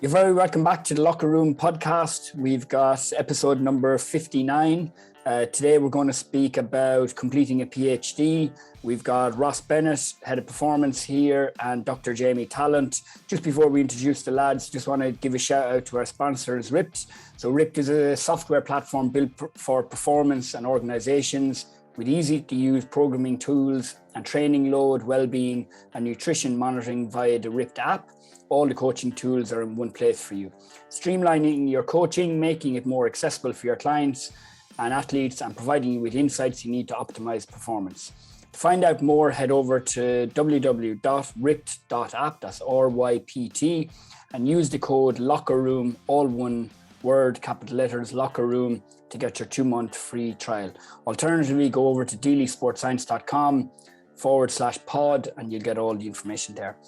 You're very welcome back to the Locker Room podcast. We've got episode number 59. Today we're going to speak about completing a PhD. We've got Ross Bennett, Head of Performance here, and Dr. Jamie Tallent. Just before we introduce the lads, just want to give a shout out to our sponsors, Ript. So Ript is a software platform built for performance and organizations with easy to use programming tools and training load, well-being and nutrition monitoring via the Ript app. All the coaching tools are in one place for you. Streamlining your coaching, making it more accessible for your clients and athletes, and providing you with insights you need to optimize performance. To find out more, head over to www.ript.app, that's RYPT, and use the code LOCKERROOM, all one word, capital letters, LOCKERROOM, to get your 2-month free trial. Alternatively, go over to deelysportscience.com/pod and you'll get all the information there.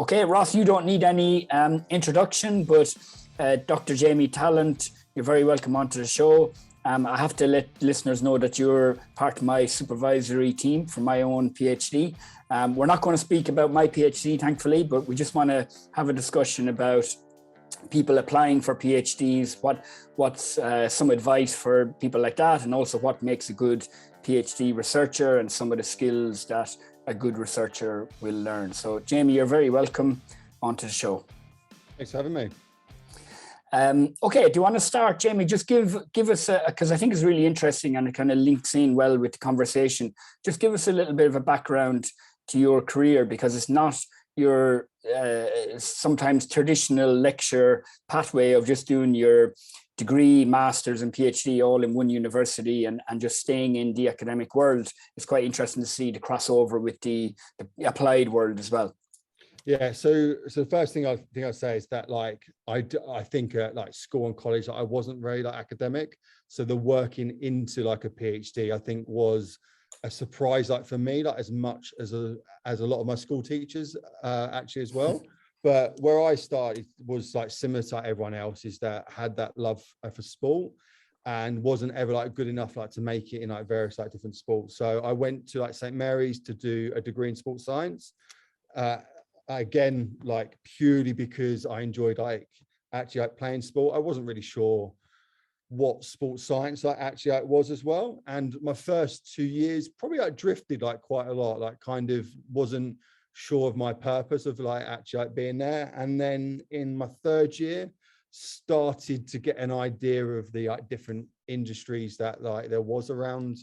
Okay, Ross, you don't need any introduction, but Dr. Jamie Tallent, you're very welcome onto the show. I have to let listeners know that you're part of my supervisory team for my own PhD. We're not going to speak about my PhD, thankfully, but we just want to have a discussion about people applying for PhDs, what's some advice for people like that, and also what makes a good PhD researcher and some of the skills that a good researcher will learn. So Jamie, you're very welcome onto the show. Thanks for having me. Okay, do you want to start, Jamie? Just give us because I think it's really interesting and it kind of links in well with the conversation. Just give us a little bit of a background to your career, because it's not your sometimes traditional lecture pathway of just doing your degree, master's and PhD all in one university and just staying in the academic world. It's quite interesting to see the crossover with the applied world as well. Yeah, so the first thing I think I'd say is that I think at school and college I wasn't very academic, so the working into a PhD I think was a surprise for me, as much as a lot of my school teachers actually as well. But where I started was similar to everyone else, is that had that love for sport and wasn't ever good enough to make it in various different sports. So I went to St. Mary's to do a degree in sports science. Again, purely because I enjoyed actually playing sport. I wasn't really sure what sports science actually was as well. And my first 2 years probably drifted quite a lot, kind of wasn't sure of my purpose of actually being there. And then in my third year started to get an idea of the different industries that there was around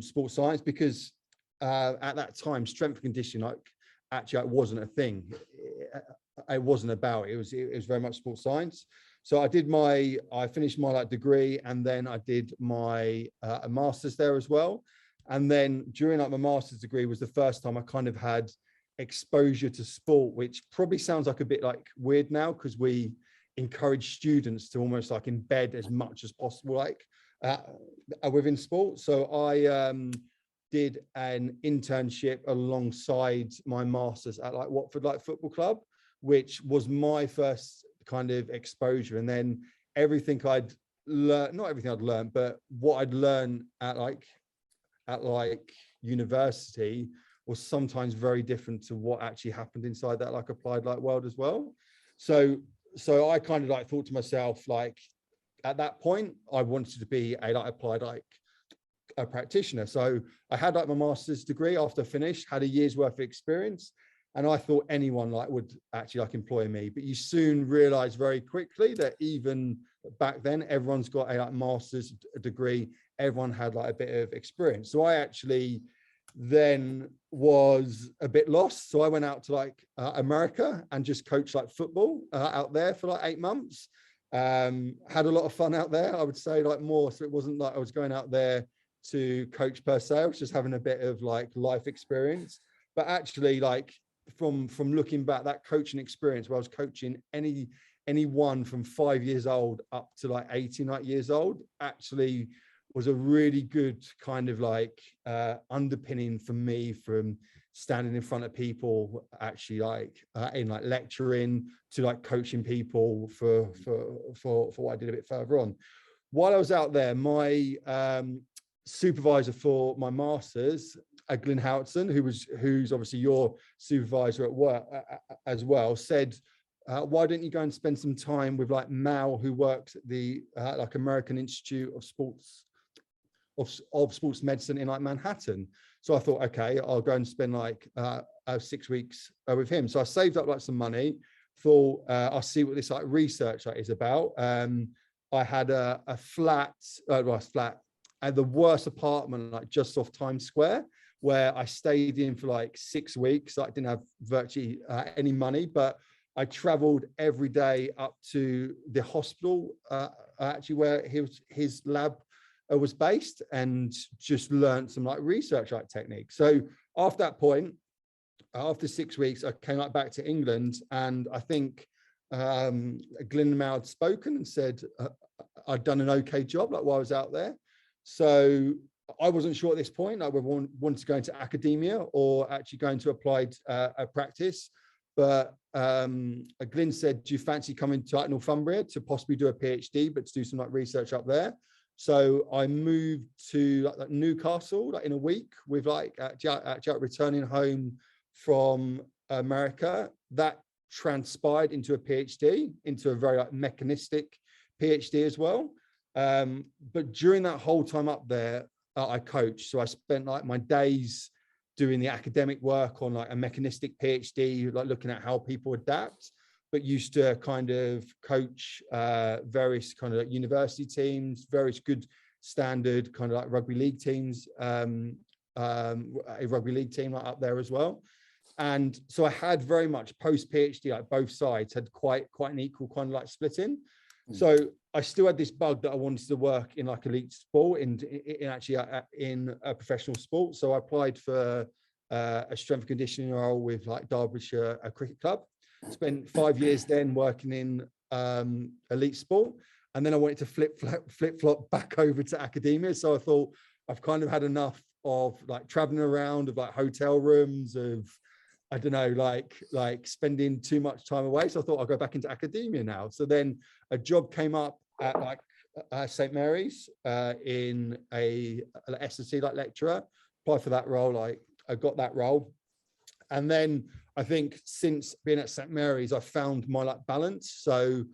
sports science, because at that time strength and conditioning actually it wasn't a thing. It wasn't about it. It was very much sports science. So I finished my degree, and then I did my a master's there as well. And then during my master's degree was the first time I kind of had exposure to sport, which probably sounds a bit weird now, because we encourage students to almost embed as much as possible within sport. So I did an internship alongside my master's at Watford Football Club, which was my first kind of exposure. And then everything I'd learned, not everything I'd learned, but what I'd learned at university was sometimes very different to what actually happened inside that applied world as well. So I kind of thought to myself, at that point I wanted to be a applied a practitioner. So I had my master's degree after I finished, had a year's worth of experience, and I thought anyone would actually employ me. But you soon realize very quickly that even back then everyone's got a master's degree, everyone had a bit of experience. So I actually then was a bit lost. So I went out to America and just coached football out there for 8 months. Had a lot of fun out there, I would say, more. So it wasn't I was going out there to coach per se. I was just having a bit of life experience. But actually from looking back, that coaching experience where I was coaching anyone from 5 years old up to 18 years old actually was a really good kind of underpinning for me, from standing in front of people actually in lecturing to coaching people for what I did a bit further on. While I was out there, my supervisor for my master's, Glyn Howardson, who's obviously your supervisor at work as well, said why don't you go and spend some time with like Mal, who works at the like American Institute of Sports Sports Medicine in like Manhattan. So I thought, okay, I'll go and spend like 6 weeks with him. So I saved up like some money, thought I'll see what this like research like is about. I had a flat at the worst apartment, like just off Times Square, where I stayed in for like 6 weeks. I didn't have virtually any money, but I traveled every day up to the hospital, actually where his lab was based, and just learned some like research like techniques. So after that point, after 6 weeks, I came back to England, and I think Glyn and Mal had spoken and said I'd done an okay job like while I was out there. So I wasn't sure at this point like whether I wanted to go into academia or actually go into applied practice. But Glyn said, do you fancy coming to like Northumbria to possibly do a PhD, but to do some like research up there? So I moved to like Newcastle like in a week with like returning home from America. That transpired into a PhD, into a very like mechanistic PhD as well. But during that whole time up there, I coached. So I spent like my days doing the academic work on like a mechanistic PhD, like looking at how people adapt, but used to kind of coach various kind of like university teams, various good standard kind of like rugby league teams, a rugby league team like up there as well. And so I had very much post PhD, like both sides had quite an equal kind of like splitting. So I still had this bug that I wanted to work in like elite sport, in a professional sport. So I applied for a strength and conditioning role with like Derbyshire Cricket Club. Spent 5 years then working in elite sport, and then I wanted to flip flop back over to academia. So I thought I've kind of had enough of like traveling around, of like hotel rooms, of I don't know, like spending too much time away. So I thought I'll go back into academia now. So then a job came up at like St. Mary's in a S&C like lecturer. Applied for that role. Like I got that role, and then I think since being at St. Mary's, I found my like balance. So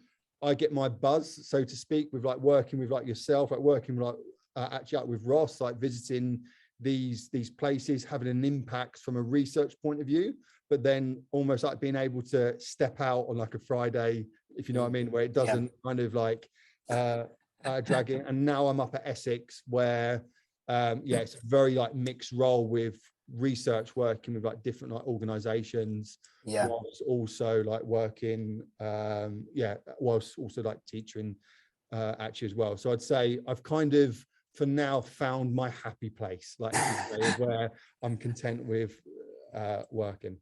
I get my buzz, so to speak, with like working with like yourself, like working with like actually out with Ross, like visiting these places, having an impact from a research point of view, but then almost like being able to step out on like a Friday, if you know what I mean, where it doesn't kind of like drag in. And now I'm up at Essex, where it's a very like mixed role with research, working with like different like organizations, whilst also like working whilst also like teaching actually as well. So I'd say I've kind of for now found my happy place, like where I'm content with working.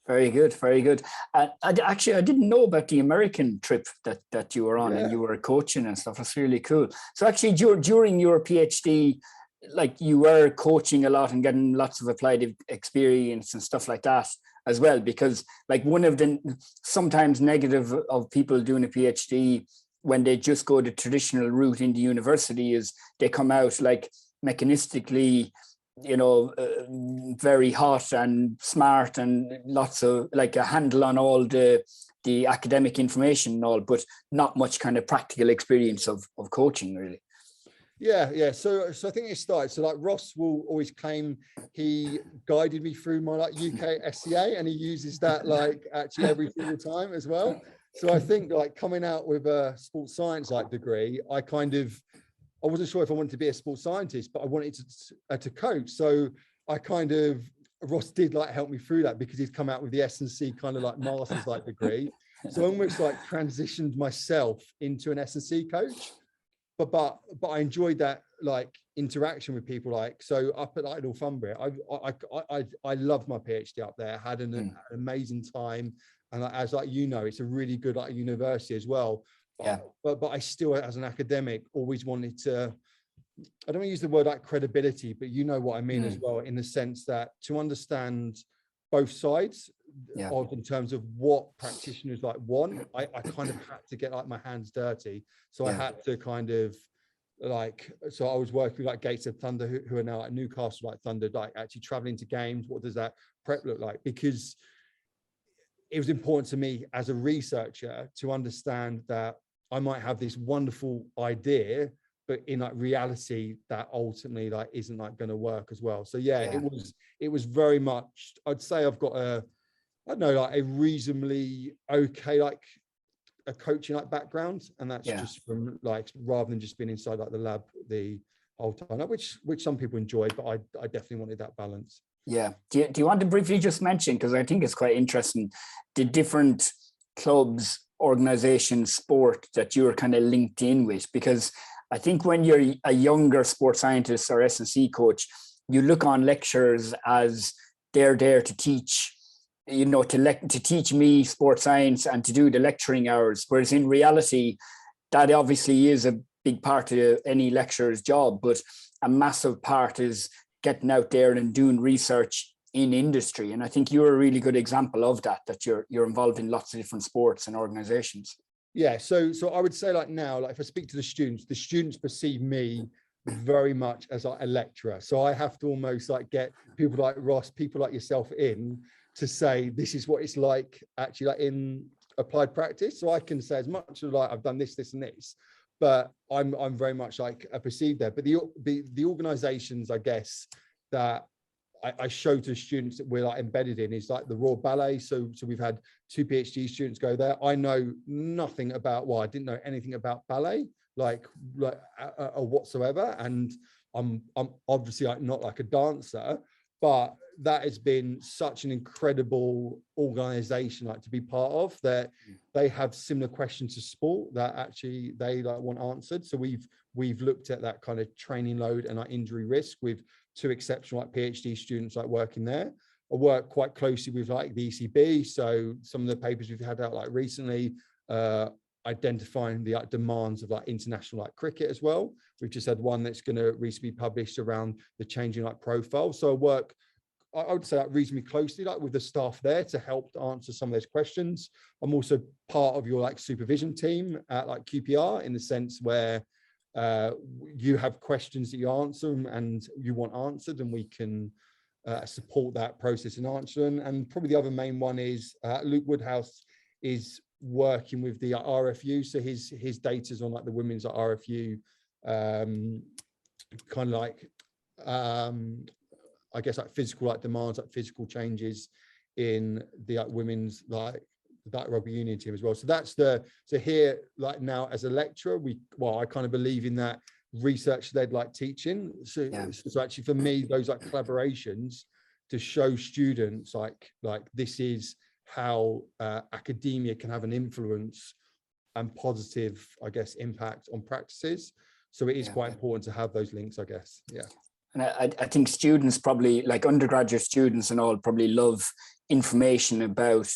Very good, very good. I didn't know about the American trip that you were on, and you were coaching and stuff. It's really cool. So actually, during your PhD, like you were coaching a lot and getting lots of applied experience and stuff like that as well. Because like one of the sometimes negative of people doing a PhD when they just go the traditional route into university is they come out like mechanistically, very hot and smart and lots of like a handle on all the academic information and all, but not much kind of practical experience of coaching really. Yeah. So I think it started. So like Ross will always claim he guided me through my like UK SCA, and he uses that like actually every single time as well. So I think like coming out with a sports science like degree, I wasn't sure if I wanted to be a sports scientist, but I wanted to coach. So Ross did like help me through that, because he's come out with the S&C kind of like master's like degree. So I almost like transitioned myself into an S&C coach. But I enjoyed that like interaction with people. Like, so up at like Northumbria, I loved my PhD up there. Had an amazing time, and like, as like it's a really good like university as well. But I still, as an academic, always wanted to. I don't want to use the word like credibility, but you know what I mean as well, in the sense that to understand both sides of in terms of what practitioners like want, I kind of had to get like my hands dirty. So I had to kind of like, so I was working with like Gates of Thunder, who are now at Newcastle like Thunder, like actually traveling to games. What does that prep look like? Because it was important to me as a researcher to understand that I might have this wonderful idea, but in like reality, that ultimately like isn't like going to work as well. So yeah, it was very much, I'd say I've got I don't know, like a reasonably okay, like a coaching like background. And that's just from like, rather than just being inside like the lab the whole time, which some people enjoyed, but I definitely wanted that balance. Yeah. Do you want to briefly just mention, because I think it's quite interesting, the different clubs, organizations, sport that you're kind of linked in with? Because I think when you're a younger sports scientist or S&C coach, you look on lecturers as they're there to teach, you know, to teach me sports science and to do the lecturing hours. Whereas in reality, that obviously is a big part of any lecturer's job, but a massive part is getting out there and doing research in industry. And I think you're a really good example of that you're involved in lots of different sports and organizations. Yeah, so I would say like now, like if I speak to the students perceive me very much as like a lecturer. So I have to almost like get people like Ross, people like yourself in to say, this is what it's like actually like in applied practice. So I can say as much as like I've done this, this and this, but I'm very much like a perceived there. But the organizations, I guess, that I show to students that we're like embedded in is like the Royal Ballet. So we've had 2 PhD students go there. I know nothing about, well, I didn't know anything about ballet, like whatsoever. And I'm obviously like not like a dancer, but that has been such an incredible organization like to be part of, that they have similar questions to sport that actually they like want answered. So we've looked at that kind of training load and like injury risk with 2 exceptional like PhD students like working there. I work quite closely with like the ECB. So some of the papers we've had out like recently, identifying the like demands of like international like cricket as well. We've just had one that's going to recently be published around the changing like profile. So I work, I would say like reasonably closely like with the staff there to help answer some of those questions. I'm also part of your like supervision team at like QPR, in the sense where you have questions that you answer and you want answered, and we can support that process and answer. And probably the other main one is Luke Woodhouse is working with the RFU. So his data's on like the women's RFU, kind of like I guess like physical like demands, like physical changes in the like women's like that rugby union team as well. So that's so here like now as a lecturer, I kind of believe in that research-led like teaching. So actually for me, those like collaborations to show students like this is how academia can have an influence and positive, I guess, impact on practices. So it is quite important to have those links, I guess. Yeah. And I think students probably, like undergraduate students and all, probably love information about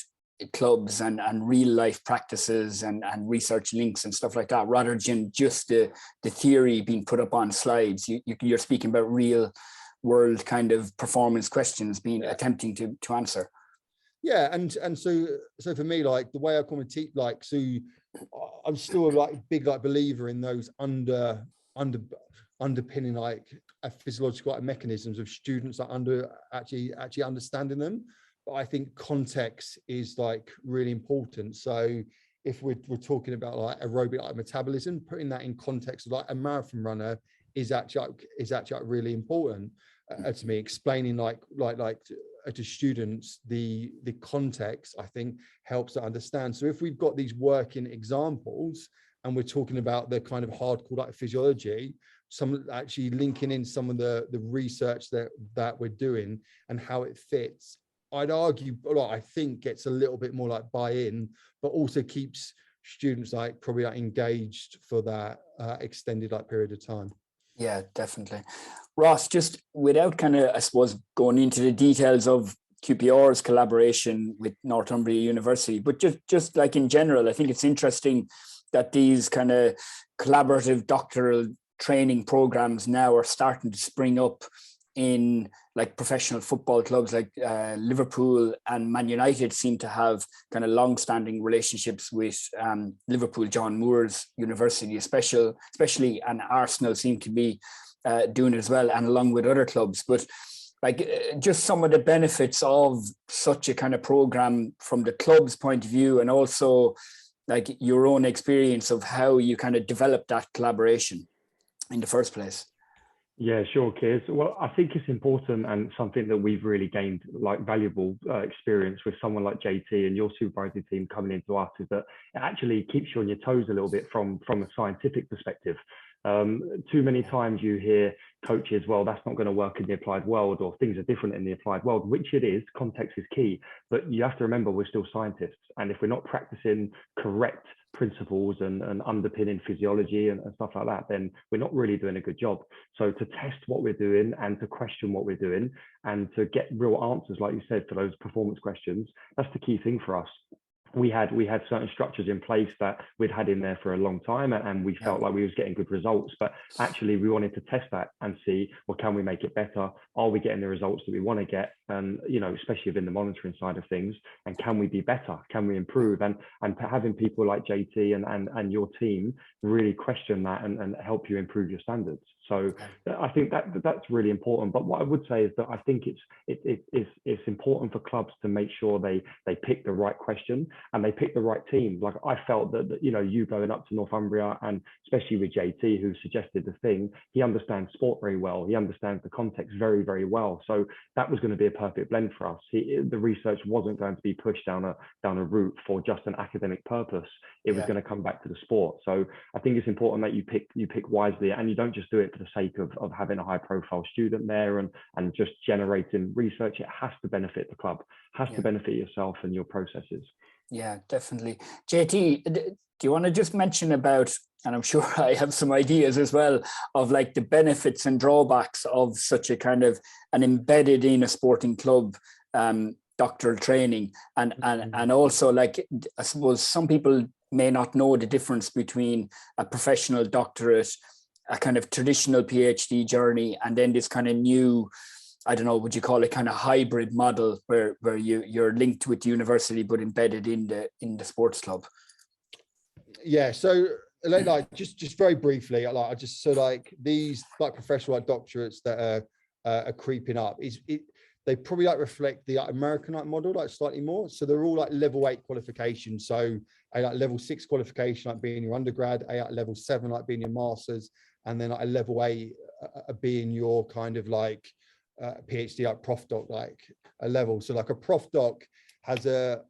clubs and real life practices and research links and stuff like that, rather than just the theory being put up on slides. You're speaking about real world kind of performance questions being attempting to answer. Yeah, and so for me, like the way I come and teach, like, so I'm still a like big like believer in those underpinning like a physiological like, mechanisms of students like actually understanding them. But I think context is like really important. So if we're talking about like aerobic like metabolism, putting that in context of like a marathon runner is actually really important to me. Explaining like to students the context, I think helps to understand. So if we've got these working examples and we're talking about the kind of hardcore like physiology, some actually linking in some of the research that we're doing and how it fits, I'd argue, well, I think gets a little bit more like buy-in, but also keeps students like probably like engaged for that extended like period of time. Yeah, definitely. Ross, just without kind of, I suppose, going into the details of QPR's collaboration with Northumbria University, but just like in general, I think it's interesting that these kind of collaborative doctoral training programs now are starting to spring up in like professional football clubs. Like Liverpool and Man United seem to have kind of long-standing relationships with Liverpool John Moores University especially, and Arsenal seem to be doing it as well, and along with other clubs. But like just some of the benefits of such a kind of program from the club's point of view, and also like your own experience of how you kind of develop that collaboration in the first place. Yeah, sure, Keir. Well, I think it's important, and something that we've really gained like valuable experience with someone like JT and your supervising team coming into us, is that it actually keeps you on your toes a little bit from a scientific perspective. Too many times you hear coaches, well, that's not going to work in the applied world, or things are different in the applied world, which it is. Context is key, but you have to remember we're still scientists, and if we're not practicing correct principles and underpinning physiology and stuff like that, then we're not really doing a good job. So to test what we're doing and to question what we're doing and to get real answers, like you said, for those performance questions, that's the key thing for us. We had certain structures in place that we'd had in there for a long time, and we felt like we was getting good results, but actually we wanted to test that and see, well, can we make it better? Are we getting the results that we want to get? And especially within the monitoring side of things, and can we be better? Can we improve? And having people like JT and your team really question that and help you improve your standards. So I think that's really important. But what I would say is that I think it's important for clubs to make sure they pick the right question and they pick the right team. Like I felt that you going up to Northumbria, and especially with JT, who suggested the thing, he understands sport very well. He understands the context very, very well. So that was going to be a perfect blend for us. The research wasn't going to be pushed down a route for just an academic purpose. It was going to come back to the sport. So I think it's important that you pick wisely, and you don't just do it for the sake of having a high profile student there and just generating research. It has to benefit the club, has to benefit yourself and your processes. Yeah, definitely. JT, do you want to just mention about, and I'm sure I have some ideas as well, of like the benefits and drawbacks of such a kind of an embedded in a sporting club doctoral training, and also, like, I suppose some people may not know the difference between a professional doctorate, a kind of traditional PhD journey, and then this kind of new, I don't know, would you call it kind of hybrid model where you're linked with the university but embedded in the sports club? Yeah, so like just very briefly, like these like professional like doctorates that are creeping up, they probably like reflect the American like model like slightly more. So they're all like level 8 qualifications. So a like level 6 qualification like being your undergrad, a like level 7 like being your masters, and then like a level 8 being your kind of like PhD like prof doc like a level. So like a prof doc has a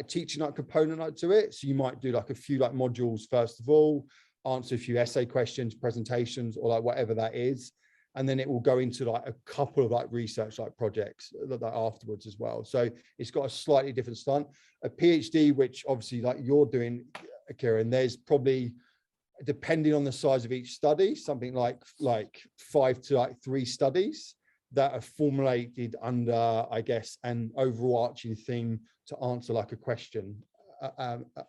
teaching like component like to it. So you might do like a few like modules first of all, answer a few essay questions, presentations, or like whatever that is, and then it will go into like a couple of like research like projects that afterwards as well. So it's got a slightly different stunt. A PhD, which obviously like you're doing, Ciaran, there's probably, depending on the size of each study, something like 5 to like 3 studies that are formulated under, I guess, an overarching theme to answer like a question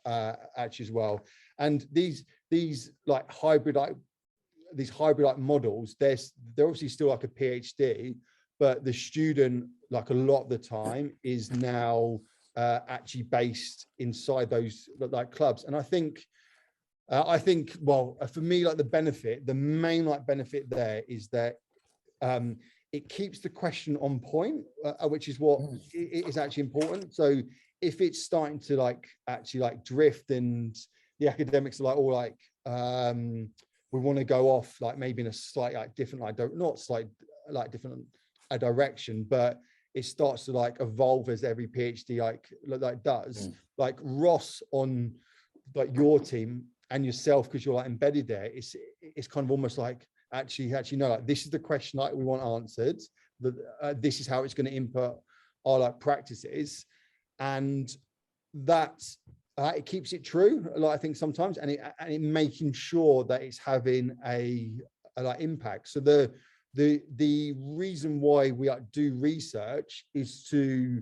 actually as well. And these like hybrid like models, they're obviously still like a PhD, but the student like a lot of the time is now actually based inside those like clubs. And I think well, for me, like the main like benefit there is that it keeps the question on point, which is what is actually important. So if it's starting to like actually like drift and the academics are like all like we want to go off like maybe in a slight like different like different direction, but it starts to like evolve as every PhD like does. Like Ross on like your team and yourself, because you're like embedded there, it's kind of almost like actually no, like this is the question like we want answered, that this is how it's going to input our like practices, and that it keeps it true, like I think sometimes, and it making sure that it's having a like impact. So the reason why we do research is to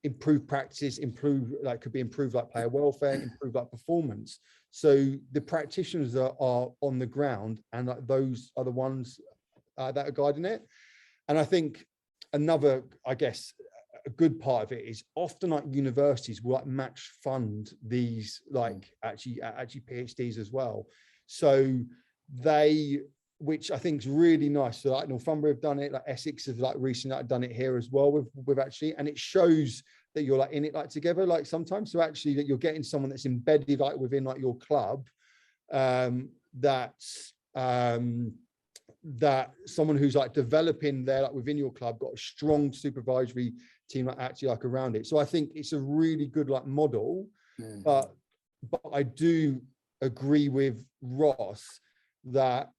improve practice, could be improve like player welfare, improve like performance. So the practitioners are on the ground, and like those are the ones that are guiding it. And I think another, I guess, a good part of it is often like universities will like match fund these like actually PhDs as well. So they which I think is really nice. So like Northumbria have done it, like Essex have like recently like, done it here as well with actually, and it shows that you're like in it like together, like sometimes. So actually that you're getting someone that's embedded like within like your club, that someone who's like developing there like within your club, got a strong supervisory team like actually like around it. So I think it's a really good like model. But I do agree with Ross that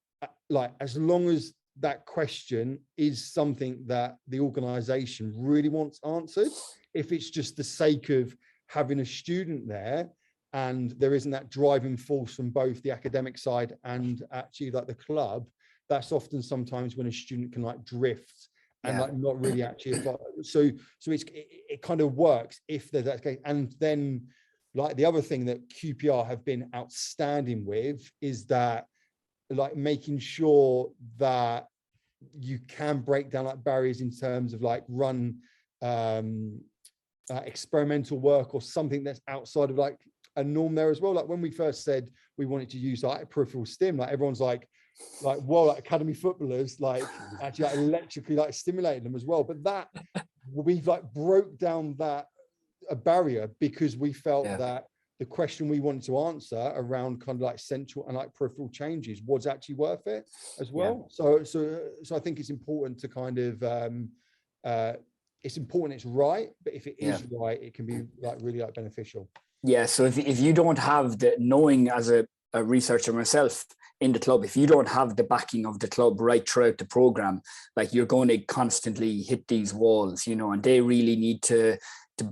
like as long as that question is something that the organization really wants answered, if it's just the sake of having a student there and there isn't that driving force from both the academic side and actually like the club, that's often sometimes when a student can like drift and like not really actually apply. So it kind of works if there's that case. And then like the other thing that QPR have been outstanding with is that like making sure that you can break down like barriers in terms of like run experimental work or something that's outside of like a norm there as well. Like when we first said we wanted to use like peripheral stim, like everyone's like well, like academy footballers like actually like electrically like stimulating them as well. But that we've like broke down that a barrier because we felt that the question we wanted to answer around kind of like central and like peripheral changes was actually worth it as well. So I think it's important to kind of it's important it's right, but if it is right, it can be like really like beneficial. Yeah, so if you don't have the knowing as a researcher myself in the club, if you don't have the backing of the club right throughout the program, like you're going to constantly hit these walls, you know, and they really need to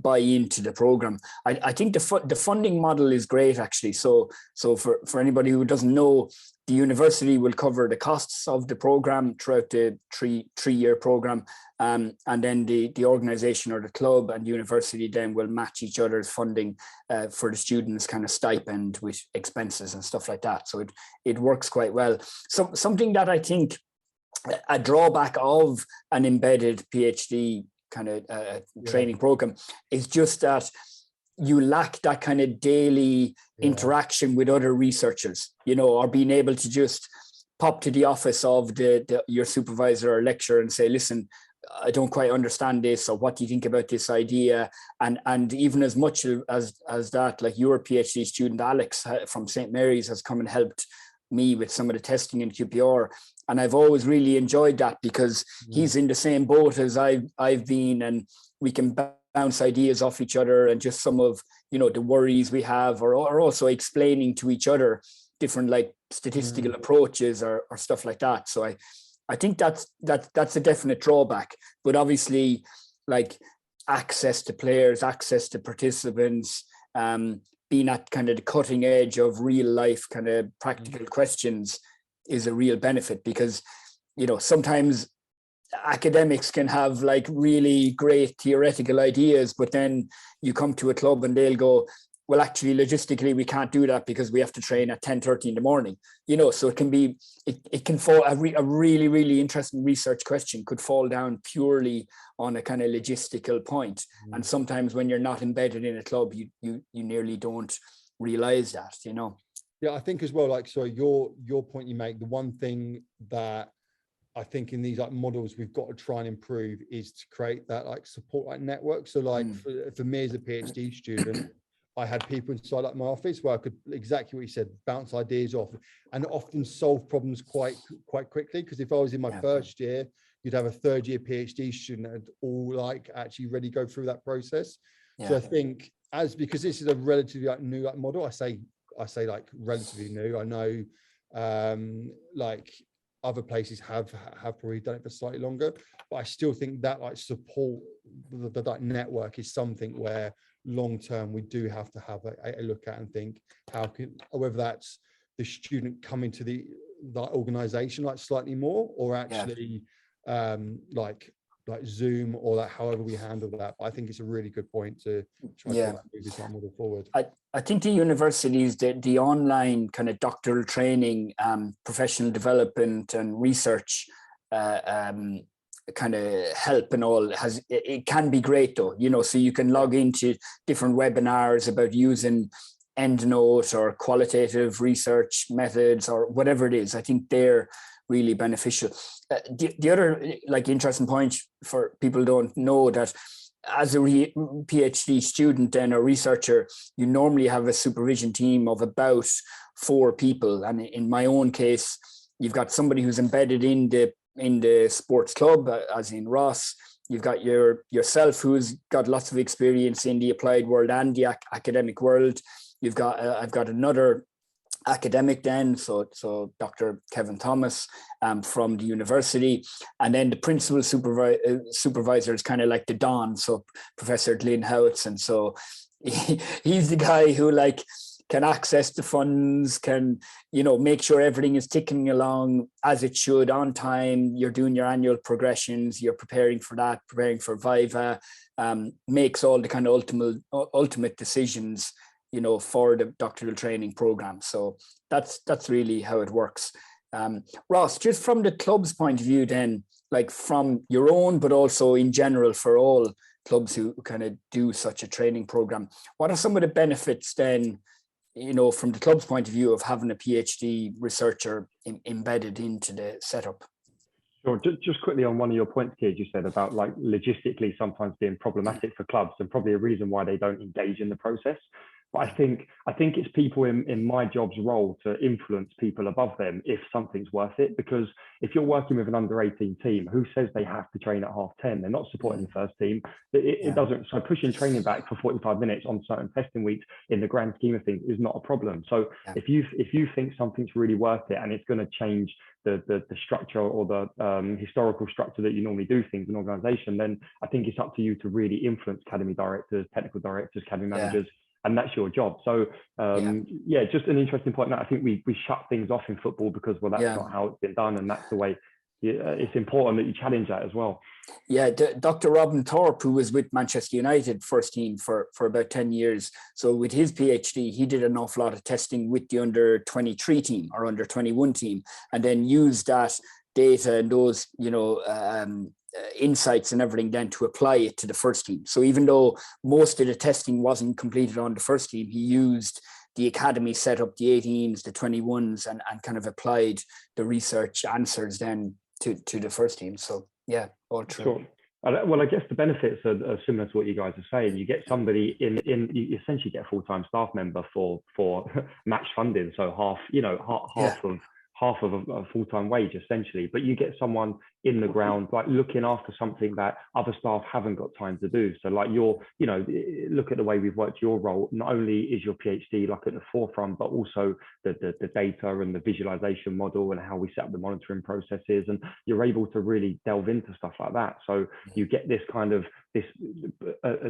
buy into the program. I think the funding model is great actually. So for anybody who doesn't know, the university will cover the costs of the program throughout the three-year program, and then the organization or the club and university then will match each other's funding for the students' kind of stipend with expenses and stuff like that. So it works quite well. So something that I think a drawback of an embedded PhD kind of training program is just that you lack that kind of daily interaction with other researchers, you know, or being able to just pop to the office of your supervisor or lecturer and say, listen, I don't quite understand this, or what do you think about this idea? And even as much as that, like your PhD student Alex from St. Mary's has come and helped me with some of the testing in QPR, and I've always really enjoyed that because he's in the same boat as I've been, and we can bounce ideas off each other and just some of, you know, the worries we have, or also explaining to each other different like statistical approaches or stuff like that. So I think that's a definite drawback, but obviously like access to players, access to participants, being at kind of the cutting edge of real life kind of practical questions is a real benefit, because, you know, sometimes academics can have like really great theoretical ideas, but then you come to a club and they'll go, well, actually, logistically, we can't do that because we have to train at 10:30 in the morning, you know, so it can fall, a really, really interesting research question could fall down purely on a kind of logistical point. And sometimes when you're not embedded in a club, you nearly don't realize that, you know. Yeah, I think as well, like, so your point you make, the one thing that I think in these like models we've got to try and improve is to create that like support like network. So like for me as a PhD student, I had people inside like my office where I could, exactly what you said, bounce ideas off and often solve problems quite quickly. Because if I was in my first year, you'd have a third year PhD student that had all like actually ready to go through that process. So I think because this is a relatively like new like model, I say like relatively new. I know like other places have probably done it for slightly longer, but I still think that like support, the like network is something where long term we do have to have a look at and think how can, whether that's the student coming to the organization like slightly more, or actually like Zoom, or like however we handle that. But I think it's a really good point to try to move this model forward. I think the universities, the online kind of doctoral training, professional development and research kind of help and all, it can be great though, you know, so you can log into different webinars about using EndNote or qualitative research methods or whatever it is. I think they're really beneficial. The other like interesting point for people who don't know that as a PhD student and a researcher, you normally have a supervision team of about 4 people. And in my own case, you've got somebody who's embedded in the sports club, as in Ross. You've got yourself, who's got lots of experience in the applied world and the academic world. You've got I've got another academic then, so Dr. Kevin Thomas from the university, and then the principal supervisor is kind of like the Don, so Professor Glyn Howitson. So he's the guy who like can access the funds, can make sure everything is ticking along as it should on time. You're doing your annual progressions, you're preparing for that, preparing for Viva, makes all the kind of ultimate decisions for the doctoral training program. So that's really how it works. Ross, just from the club's point of view then, like from your own, but also in general for all clubs who kind of do such a training program, what are some of the benefits then, from the club's point of view of having a PhD researcher embedded into the setup? Sure. Just quickly on one of your points, Keir, you said about like logistically sometimes being problematic for clubs and probably a reason why they don't engage in the process. But I think it's people in my job's role to influence people above them if something's worth it. Because if you're working with an under 18 team, who says they have to train at 10:30? They're not supporting the first team. It doesn't. So pushing training back for 45 minutes on certain testing weeks in the grand scheme of things is not a problem. So if you think something's really worth it and it's going to change the structure or the historical structure that you normally do things in an organization, then I think it's up to you to really influence academy directors, technical directors, academy managers. And that's your job. So just an interesting point. Now, I think we shut things off in football because, well, that's not how it's been done. And that's the way it's important that you challenge that as well. Yeah, Dr. Robin Thorpe, who was with Manchester United first team for about 10 years. So with his PhD, he did an awful lot of testing with the under 23 team or under 21 team, and then used that data and those, insights and everything then to apply it to the first team. So even though most of the testing wasn't completed on the first team, he used the academy set up the 18s, the 21s, and kind of applied the research answers then to the first team. So yeah, all true. Sure. Well, I guess the benefits are similar to what you guys are saying. You get somebody you essentially get a full-time staff member for match funding. So half of a full-time wage essentially, but you get someone in the ground like looking after something that other staff haven't got time to do. So like look at the way we've worked your role. Not only is your PhD like at the forefront, but also the data and the visualization model and how we set up the monitoring processes, and you're able to really delve into stuff like that. So you get this kind of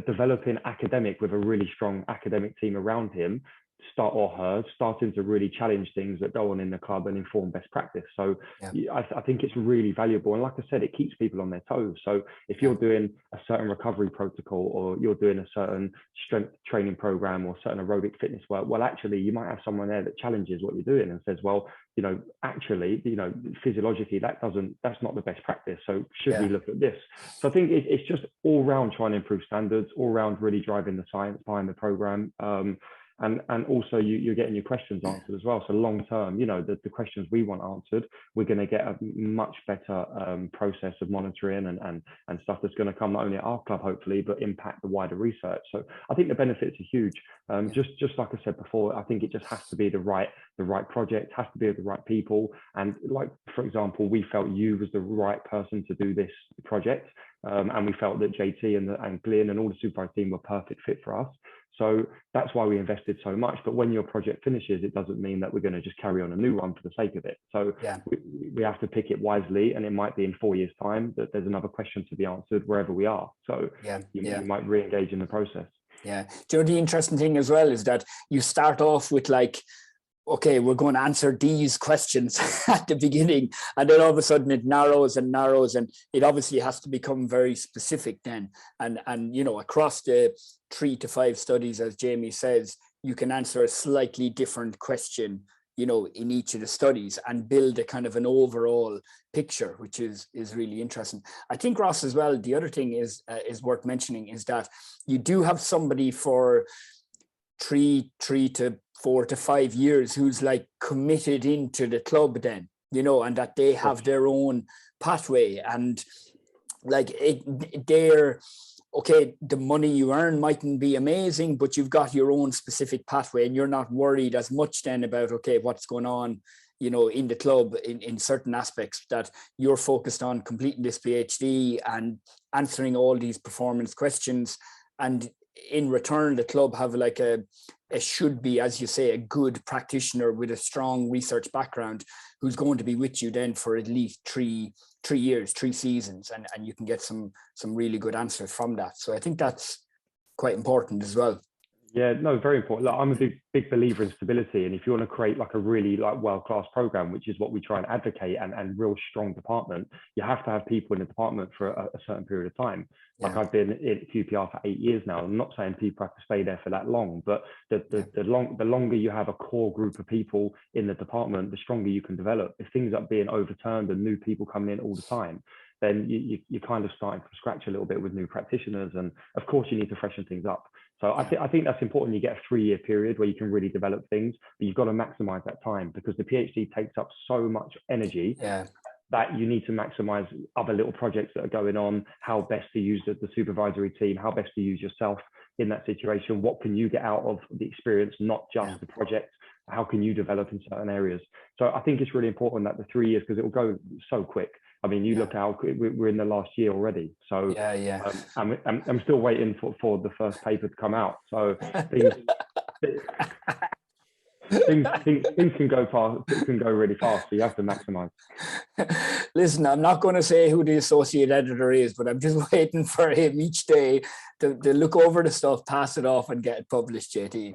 developing academic with a really strong academic team around him, starting to really challenge things that go on in the club and inform best practice. So I think it's really valuable. And like I said, it keeps people on their toes. So if you're doing a certain recovery protocol, or you're doing a certain strength training program or certain aerobic fitness work, well, actually, you might have someone there that challenges what you're doing and says, well, actually, physiologically, that's not the best practice. So should we look at this? So I think it's just all round trying to improve standards, all round really driving the science behind the program. And also you're getting your questions answered as well. So long term, the questions we want answered, we're going to get a much better process of monitoring and stuff that's going to come not only at our club, hopefully, but impact the wider research. So I think the benefits are huge. Just like I said before, I think it just has to be the right project, has to be with the right people. And like, for example, we felt you was the right person to do this project. And we felt that JT and Glyn and all the supervisor team were perfect fit for us. So that's why we invested so much. But when your project finishes, it doesn't mean that we're going to just carry on a new one for the sake of it. So we have to pick it wisely, and it might be in 4 years' time that there's another question to be answered wherever we are. So you might re-engage in the process. Yeah. Do you know the interesting thing as well is that you start off with like, okay, we're going to answer these questions at the beginning, and then all of a sudden it narrows, and it obviously has to become very specific then. And across the 3 to 5 studies, as Jamie says, you can answer a slightly different question, in each of the studies, and build a kind of an overall picture, which is really interesting. I think, Ross, as well, the other thing is worth mentioning is that you do have somebody for 3 to 4 to 5 years who's like committed into the club then, and that they have their own pathway, and like okay, the money you earn mightn't be amazing, but you've got your own specific pathway, and you're not worried as much then about, okay, what's going on, in the club in certain aspects, that you're focused on completing this PhD and answering all these performance questions. And in return, the club have like a should be, as you say, a good practitioner with a strong research background who's going to be with you then for at least three years, 3 seasons, and you can get some really good answers from that. So I think that's quite important as well. Yeah, no, very important. Like, I'm a big believer in stability, and if you want to create like a really like world-class program, which is what we try and advocate, and real strong department, you have to have people in the department for a certain period of time. Like, I've been in QPR for 8 years now. I'm not saying people have to stay there for that long, but the longer you have a core group of people in the department, the stronger you can develop. If things are being overturned and new people coming in all the time, then you're kind of starting from scratch a little bit with new practitioners, and of course you need to freshen things up. So I think that's important. You get a 3-year period where you can really develop things, but you've got to maximize that time, because the PhD takes up so much energy that you need to maximize other little projects that are going on, how best to use the supervisory team, how best to use yourself in that situation. What can you get out of the experience, not just the project? How can you develop in certain areas? So I think it's really important that the 3 years, because it will go so quick. I mean, you look out, we're in the last year already. So I'm still waiting for the first paper to come out. So things can go fast, it can go really fast, so you have to maximize. Listen, I'm not going to say who the associate editor is, but I'm just waiting for him each day to look over the stuff, pass it off, and get it published, JT.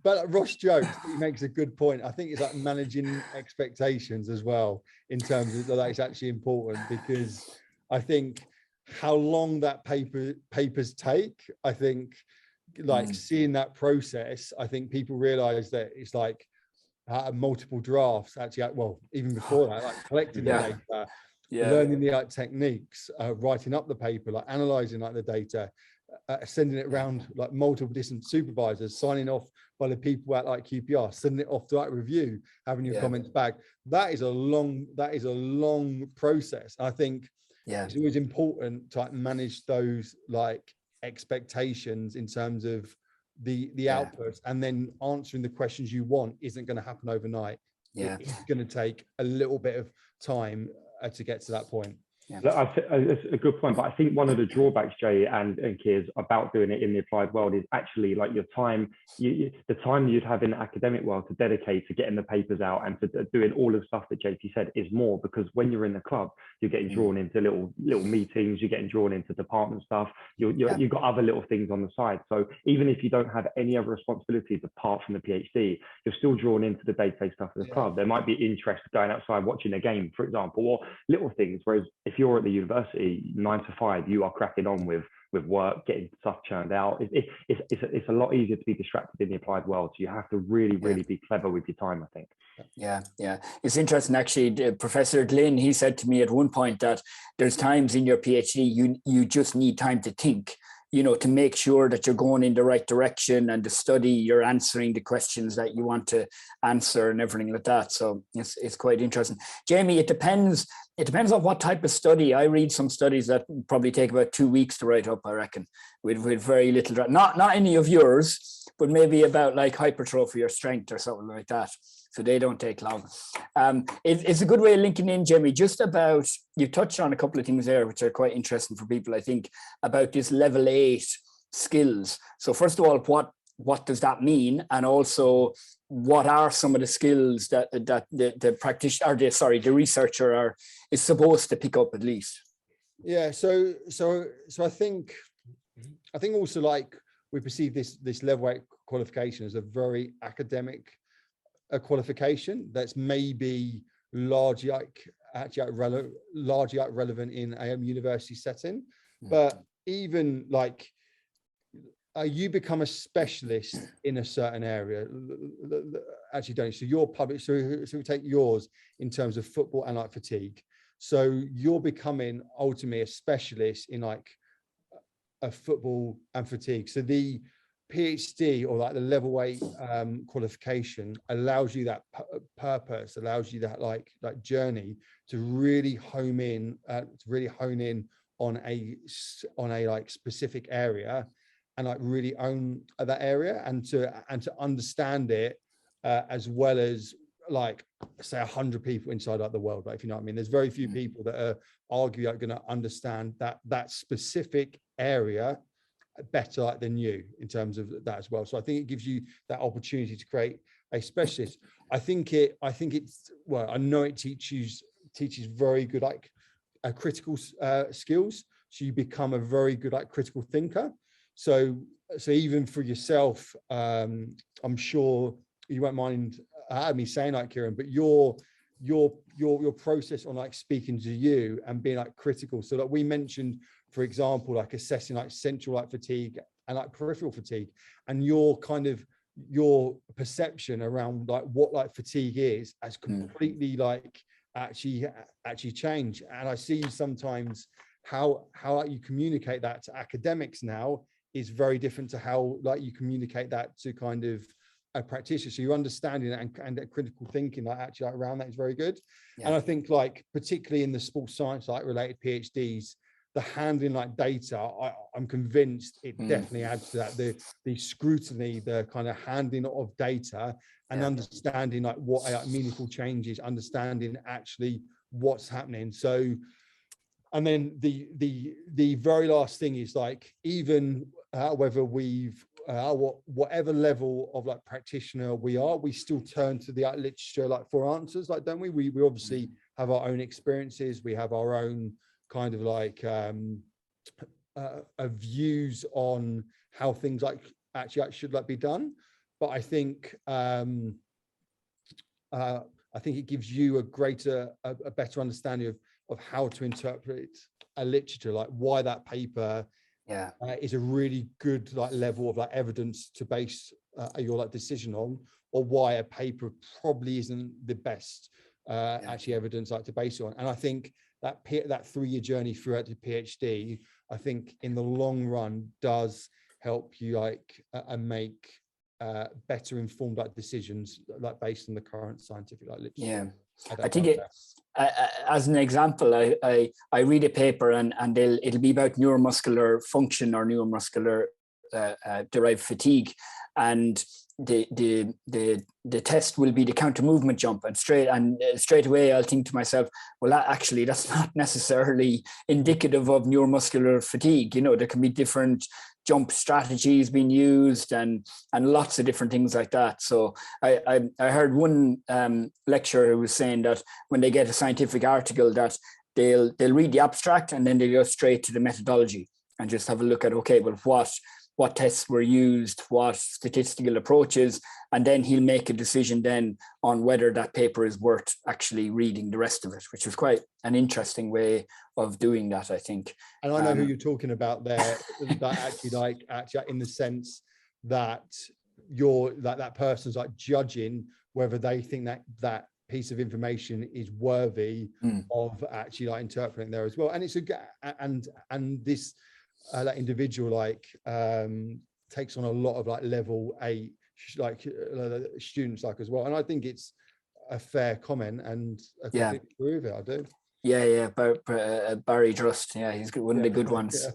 But Ross jokes, he makes a good point. I think it's like managing expectations as well, in terms of that. It's actually important, because I think how long that papers take, I think, like seeing that process, I think people realize that it's like multiple drafts, actually, well, even before that, like collecting the data, learning the techniques, writing up the paper, like analyzing like the data, sending it around like multiple different supervisors, signing off by the people at like QPR, sending it off to like review, having your comments back. That is a long process. I think it's always important to like manage those like expectations in terms of the outputs, and then answering the questions you want isn't going to happen overnight. It's going to take a little bit of time to get to that point. It's a good point, but I think one of the drawbacks, Jay and Kiers, about doing it in the applied world is actually like your time, the time you'd have in the academic world to dedicate to getting the papers out and to doing all of the stuff that JT said is more, because when you're in the club, you're getting drawn into little meetings, you're getting drawn into department stuff, you've got other little things on the side. So even if you don't have any other responsibilities apart from the PhD, you're still drawn into the day-to-day stuff of the club. There might be interest going outside watching a game, for example, or little things. Whereas if you're at the university 9 to 5, you are cracking on with work, getting stuff churned out. It's a lot easier to be distracted in the applied world. So you have to really be clever with your time, I think. It's interesting, actually. Professor Glynn, he said to me at one point that there's times in your PhD you just need time to think, to make sure that you're going in the right direction, and the study, you're answering the questions that you want to answer and everything like that. So it's quite interesting. Jamie, it depends on what type of study. I read some studies that probably take about 2 weeks to write up, I reckon, with very little, not any of yours, but maybe about like hypertrophy or strength or something like that. So they don't take long. It's a good way of linking in, Jamie, just about, you touched on a couple of things there, which are quite interesting for people, I think, about this level 8 skills. So first of all, what does that mean? And also, what are some of the skills that the practitioner, the researcher is supposed to pick up at least? Yeah, so I think also, like, we perceive this level 8 qualification as a very academic qualification that's maybe largely relevant in a university setting, but even like you become a specialist in a certain area. Actually, don't you? So you're public. So we take yours in terms of football and like fatigue. So you're becoming ultimately a specialist in like a football and fatigue. So the PhD or like the level 8 qualification allows you that purpose, allows you that like journey to really hone in on a like specific area, and like really own that area, and to understand it as well as like say 100 people inside like the world. Like, if you know what I mean, there's very few people that are arguably going to understand that specific area better like than you in terms of that as well. So I think it gives you that opportunity to create a specialist. I know it teaches very good like critical skills, so you become a very good like critical thinker. So even for yourself, I'm sure you won't mind me saying like, Ciaran, but your process on like speaking to you and being like critical. So like we mentioned, for example, like assessing like central like fatigue and like peripheral fatigue, and your perception around like what like fatigue is has completely like actually changed. And I see sometimes how like you communicate that to academics now is very different to how like you communicate that to kind of a practitioner. So you're understanding that and critical thinking like actually like around that is very good. Yeah. And I think like particularly in the sports science like related PhDs, the handling like data, I'm convinced it definitely adds to that. The scrutiny, the kind of handling of data, and understanding like what are meaningful changes, understanding actually what's happening. So, and then the very last thing is like, even whether we've whatever level of like practitioner we are, we still turn to the literature like for answers, like, don't we? We obviously have our own experiences, we have our own kind of like views on how things like actually should like be done. But I think it gives you a better understanding of how to interpret a literature, like why that paper is a really good like level of like evidence to base your like decision on, or why a paper probably isn't the best actually evidence like to base it on. And I think that 3-year journey throughout the PhD, I think in the long run does help you like make better informed like decisions like based on the current scientific like literature. Yeah, I think as an example, I read a paper and it'll be about neuromuscular function or neuromuscular derived fatigue, and the test will be the counter movement jump, and straight away I'll think to myself, well, that's not necessarily indicative of neuromuscular fatigue. You know, there can be different jump strategies being used and lots of different things like that. So I heard one lecturer who was saying that when they get a scientific article, that they'll read the abstract and then they go straight to the methodology and just have a look at, okay, well, what tests were used, what statistical approaches, and then he'll make a decision then on whether that paper is worth actually reading the rest of it, which was quite an interesting way of doing that, I think. And I know who you're talking about there, that actually in the sense that that person's like judging whether they think that piece of information is worthy of actually like interpreting there as well. And it's and this that individual like takes on a lot of like level 8 like students like as well, and I think it's a fair comment, and I completely agree with it. I do. Barry Drust, he's one of the good ones.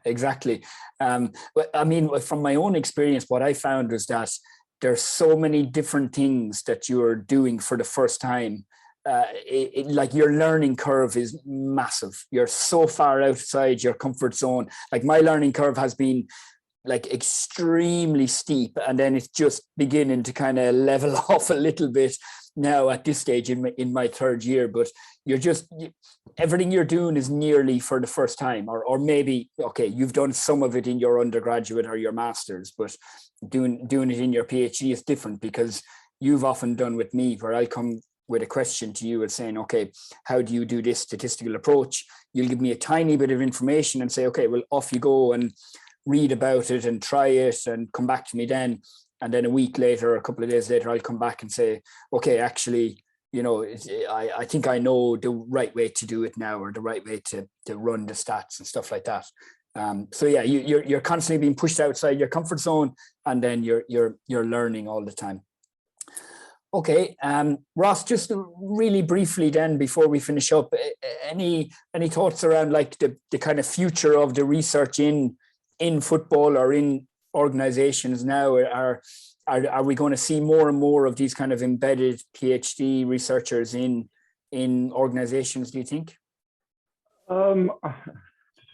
Exactly. But I mean, from my own experience, what I found was that there's so many different things that you're doing for the first time. Like your learning curve is massive. You're so far outside your comfort zone. Like my learning curve has been like extremely steep, and then it's just beginning to kind of level off a little bit now at this stage in my 3rd year. But everything you're doing is nearly for the first time, or maybe, okay, you've done some of it in your undergraduate or your master's, but doing it in your PhD is different, because you've often done with me where I'll come with a question to you and saying, okay, how do you do this statistical approach? You'll give me a tiny bit of information and say, okay, well, off you go and read about it and try it and come back to me then. And then a week later, or a couple of days later, I'll come back and say, okay, actually, you know, I think I know the right way to do it now, or the right way to run the stats and stuff like that. So yeah, you're constantly being pushed outside your comfort zone, and then you're learning all the time. Okay, Ross, just really briefly then before we finish up, any thoughts around like the kind of future of the research in football or in organizations now? Are we going to see more and more of these kind of embedded PhD researchers in organizations, do you think?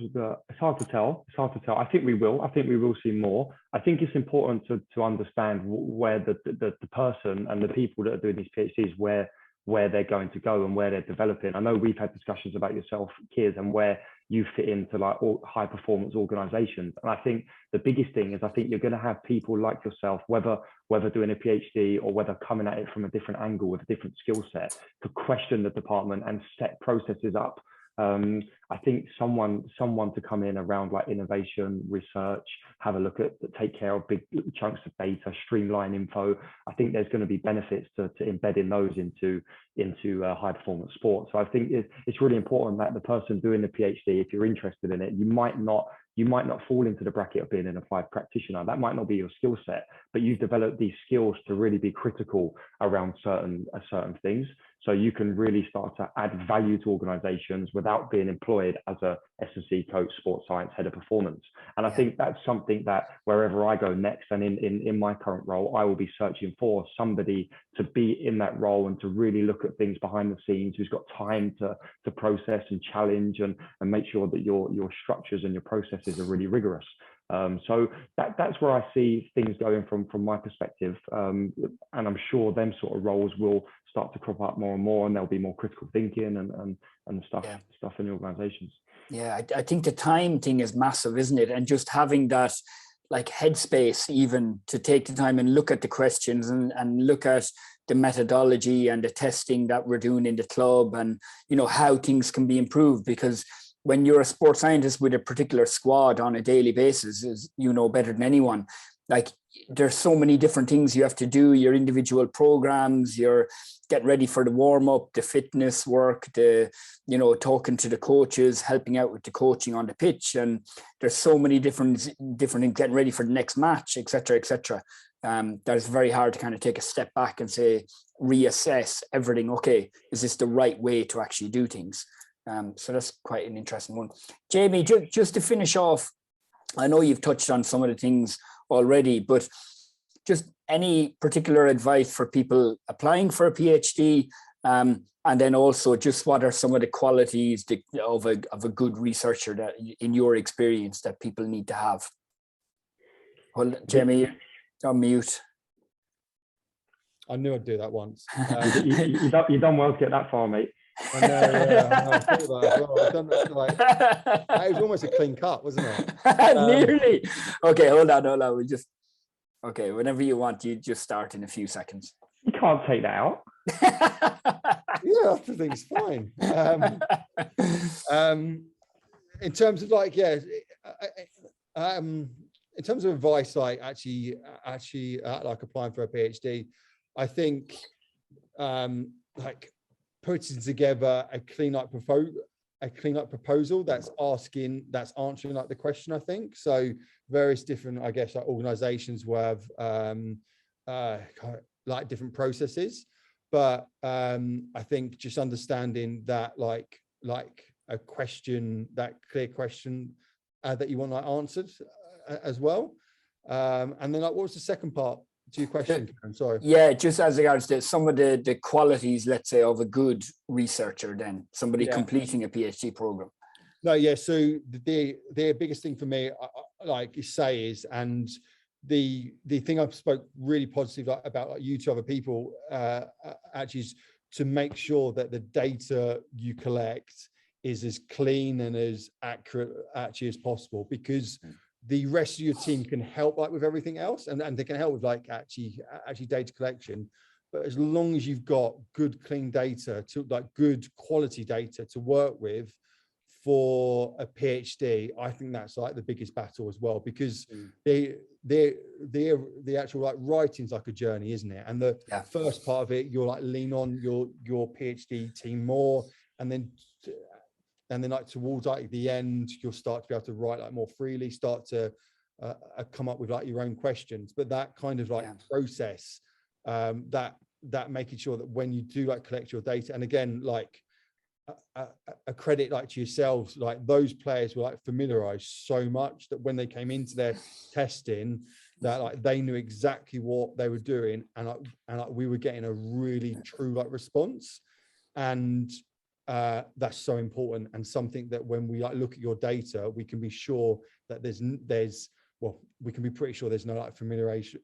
It's hard to tell. I think we will see more. I think it's important to understand where the person and the people that are doing these PhDs, where they're going to go and where they're developing. I know we've had discussions about yourself, Ciaran, and where you fit into like all high performance organizations. And I think the biggest thing is I think you're going to have people like yourself, whether doing a PhD or whether coming at it from a different angle with a different skill set, to question the department and set processes up. I think someone to come in around like innovation, research, have a look at, take care of big chunks of data, streamline info. I think there's going to be benefits to embedding those into high performance sport. So I think it's really important that the person doing the PhD, if you're interested in it, you might not fall into the bracket of being an applied practitioner. That might not be your skill set, but you've developed these skills to really be critical around certain things. So you can really start to add value to organizations without being employed as a S&C coach, sports science, head of performance. And I think that's something that wherever I go next, and in my current role, I will be searching for somebody to be in that role and to really look at things behind the scenes, who's got time to process and challenge and make sure that your structures and your processes are really rigorous. So that's where I see things going from my perspective, and I'm sure them sort of roles will start to crop up more and more, and there'll be more critical thinking and stuff in the organizations. Yeah, I think the time thing is massive, isn't it? And just having that like headspace even to take the time and look at the questions and look at the methodology and the testing that we're doing in the club, and how things can be improved. Because when you're a sports scientist with a particular squad on a daily basis, as you know better than anyone, like there's so many different things you have to do, your individual programs, you're getting ready for the warm-up, the fitness work, the talking to the coaches, helping out with the coaching on the pitch, and there's so many different things, getting ready for the next match, etc. That it's very hard to kind of take a step back and say, reassess everything. Okay, is this the right way to actually do things? So that's quite an interesting one. Jamie, just to finish off, I know you've touched on some of the things already, but just any particular advice for people applying for a PhD, and then also just what are some of the qualities of a good researcher that, in your experience, that people need to have? Well, Jamie, on mute. I knew I'd do that once. You've done well to get that far, mate. I know, yeah. I thought that as well. I've done that, like, that was almost a clean cut, wasn't it? Nearly. Okay, hold on. We just, okay, whenever you want, you just start in a few seconds. You can't take that out. Yeah, I think it's fine. In terms of like, in terms of advice, like actually like applying for a PhD, I think like putting together a clean up proposal that's answering like the question. I think so. Various different, I guess, like organizations will have like different processes, but I think just understanding that like a question, that clear question that you want like answered as well, and then like, what was the second part to your question? I'm sorry. Yeah, just as regards to some of the qualities, let's say, of a good researcher, then somebody completing a PhD program. No, yeah. So the biggest thing for me, like you say, is, and the thing I've spoke really positive about like you to other people, actually, is to make sure that the data you collect is as clean and as accurate actually as possible, because the rest of your team can help like with everything else, and they can help with like actually data collection. But as long as you've got good, clean data, to like good quality data to work with for a PhD, I think that's like the biggest battle as well, because the actual like writing's like a journey, isn't it? And the first part of it, you're like lean on your PhD team more, and then then like towards like the end, you'll start to be able to write like more freely, start to come up with like your own questions. But that kind of like process, that making sure that when you do like collect your data, and again, like a credit like to yourselves, like those players were like familiarized so much that when they came into their testing, that like they knew exactly what they were doing, and like we were getting a really true like response. And that's so important, and something that when we like look at your data, we can be sure that we can be pretty sure there's no like familiarization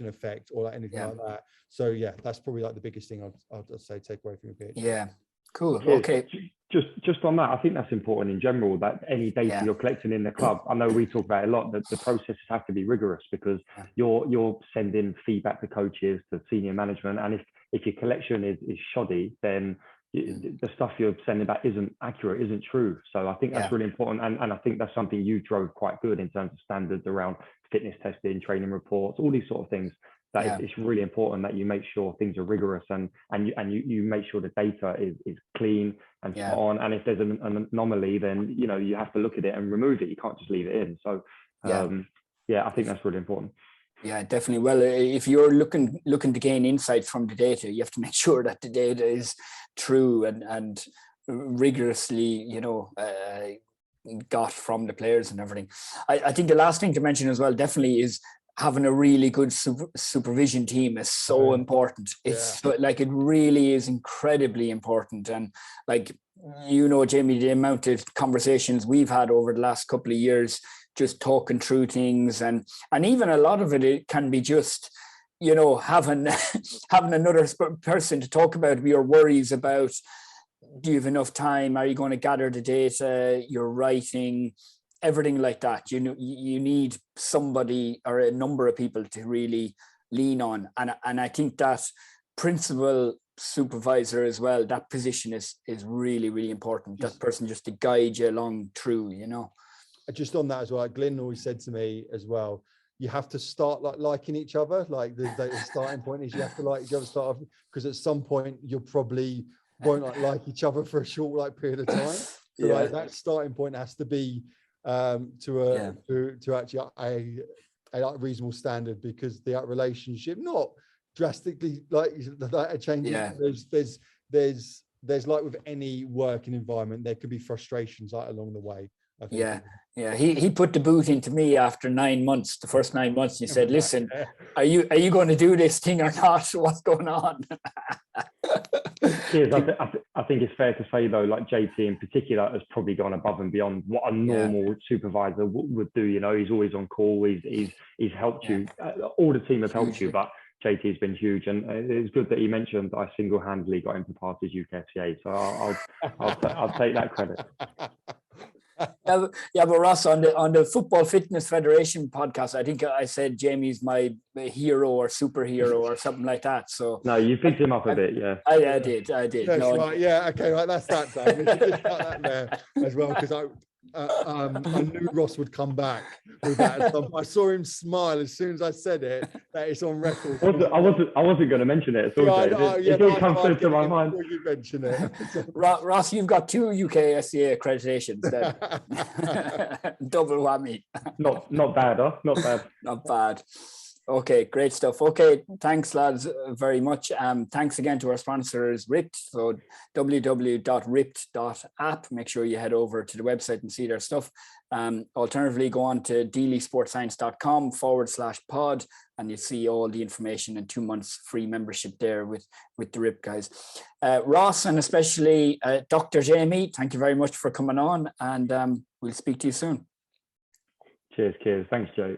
effect or like anything like that. So yeah, that's probably like the biggest thing I'd say take away from your PhD. Yeah, cool. Okay. Just on that, I think that's important in general, that any data you're collecting in the club, I know we talk about it a lot, that the processes have to be rigorous, because you're sending feedback to coaches, to senior management, and if your collection is shoddy, then the stuff you're sending back isn't accurate, isn't true. So I think that's really important, and I think that's something you drove quite good in terms of standards around fitness testing, training reports, all these sort of things. That it's really important that you make sure things are rigorous, and you make sure the data is clean and spot on. And if there's an anomaly, then you have to look at it and remove it. You can't just leave it in. So I think that's really important. Yeah, definitely. Well, if you're looking to gain insights from the data, you have to make sure that the data is true and rigorously, got from the players and everything. I think the last thing to mention as well definitely is having a really good supervision team is so important. It's like, it really is incredibly important. And like, Jamie, the amount of conversations we've had over the last couple of years, just talking through things, and even a lot of it can be just, having another person to talk about your worries about. Do you have enough time? Are you going to gather the data? Your writing, everything like that. You need somebody or a number of people to really lean on. And I think that principal supervisor as well, that position is really, really important. That person just to guide you along through, Just on that as well, like Glyn always said to me as well, you have to start like liking each other. Like the starting point is you have to like each other start off, because at some point you probably won't like each other for a short like period of time. So like that starting point has to be to actually a like reasonable standard, because the relationship not drastically like changes. There's like with any working environment, there could be frustrations like along the way, I think. He put the boot into me after 9 months, the first 9 months. He said, listen, are you going to do this thing or not? What's going on? I think it's fair to say though, like JT in particular has probably gone above and beyond what a normal supervisor would do. He's always on call. He's helped you. All the team have helped you, but JT has been huge, and it's good that he mentioned I single-handedly got him to pass his UKFCA. So I'll take that credit. But Ross, on the Football Fitness Federation podcast, I think I said Jamie's my hero or superhero or something like that. So no, you picked him up a bit, yeah. I did. That's right. Yeah, okay, right. That's that done. We should just cut that there as well, because I knew Ross would come back with that. I saw him smile as soon as I said it. That it's on record. I wasn't going to mention it. It all comes to my mind. You mention it. Ross, you've got 2 UKSCA accreditations. Then. Double whammy. Not bad, huh? Not bad. Not bad. Okay, great stuff. Okay, thanks lads very much. Thanks again to our sponsors, Ripped. So www.ripped.app. Make sure you head over to the website and see their stuff. Alternatively, go on to deelysportscience.com/pod and you see all the information and 2 months free membership there with the Ripped guys. Ross, and especially Dr. Jamie, thank you very much for coming on, and we'll speak to you soon. Cheers. Thanks, Joe.